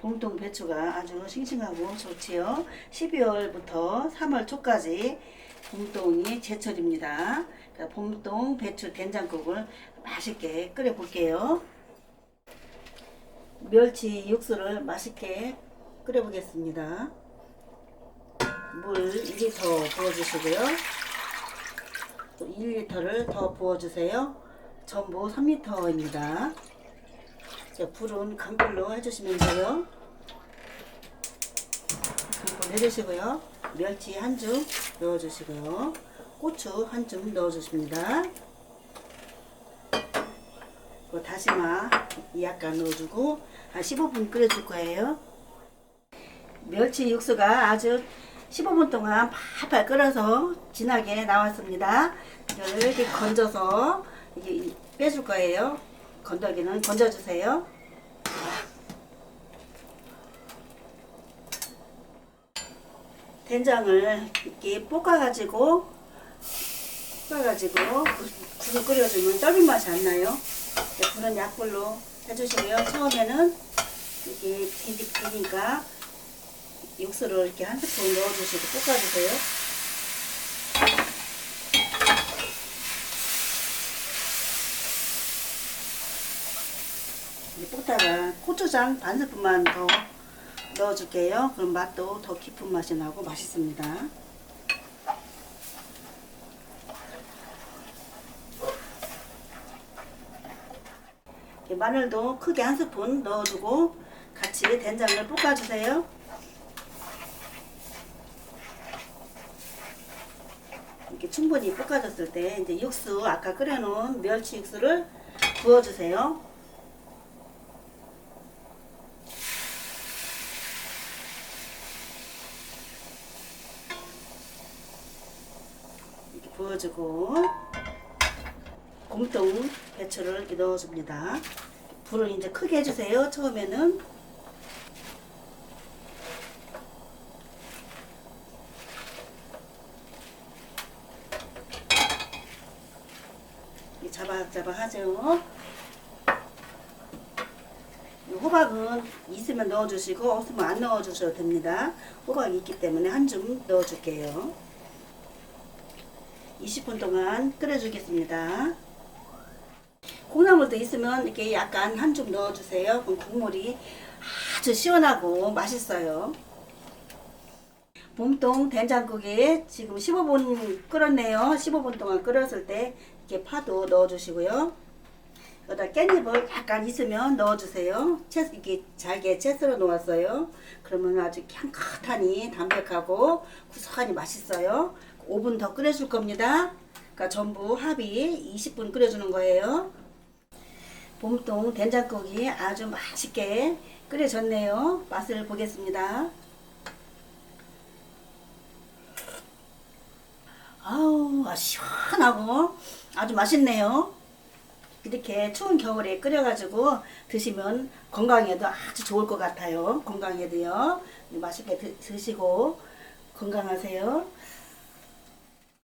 봄동 배추가 아주 싱싱하고 좋지요. 12월부터 3월 초까지 봄동이 제철입니다. 그러니까 봄동 배추 된장국을 맛있게 끓여 볼게요. 멸치 육수를 맛있게 끓여 보겠습니다. 물 2리터 부어주시고요. 또 1리터를 더 부어주세요. 전부 3리터입니다. 불은 강불로 해주시면 돼요. 강불 해주시고요. 멸치 한 줌 넣어주시고요. 고추 한 줌 넣어주십니다. 다시마 약간 넣어주고 한 15분 끓여줄 거예요. 멸치 육수가 아주 15분 동안 팔팔 끓어서 진하게 나왔습니다. 이걸 이렇게 건져서 이게 빼줄 거예요. 건더기는 건져주세요. 된장을 이렇게 볶아가지고 국을 끓여주면 쫄깃 맛이 안 나요. 불은 약불로 해주시고요. 처음에는 이렇게 비니까 육수를 이렇게 한 스푼 넣어주시고 볶아주세요. 볶다가 고추장 반 스푼만 더 넣어줄게요. 그럼 맛도 더 깊은 맛이 나고 맛있습니다. 마늘도 크게 한 스푼 넣어주고 같이 된장을 볶아주세요. 이렇게 충분히 볶아졌을 때 이제 육수 아까 끓여놓은 멸치 육수를 부어주세요. 이렇게 부어주고 봄동 배추를 이렇게 넣어줍니다. 불을 이제 크게 해주세요. 처음에는 자박자박 하죠. 호박은 있으면 넣어주시고 없으면 안 넣어주셔도 됩니다. 호박이 있기 때문에 한 줌 넣어줄게요. 20분 동안 끓여주겠습니다. 콩나물도 있으면 이렇게 약간 한 줌 넣어주세요. 그럼 국물이 아주 시원하고 맛있어요. 봄동 된장국에 지금 15분 끓었네요. 15분 동안 끓였을 때 이렇게 파도 넣어주시고요. 여기다 깻잎을 약간 있으면 넣어주세요. 이렇게 잘게 채 썰어 놓았어요. 그러면 아주 향긋하니 담백하고 구수하니 맛있어요. 5분 더 끓여줄 겁니다. 그러니까 전부 합이 20분 끓여주는 거예요. 봄동 된장국이 아주 맛있게 끓여졌네요. 맛을 보겠습니다. 아우 시원하고 아주 맛있네요. 이렇게 추운 겨울에 끓여가지고 드시면 건강에도 아주 좋을 것 같아요. 건강에도요. 맛있게 드시고 건강하세요.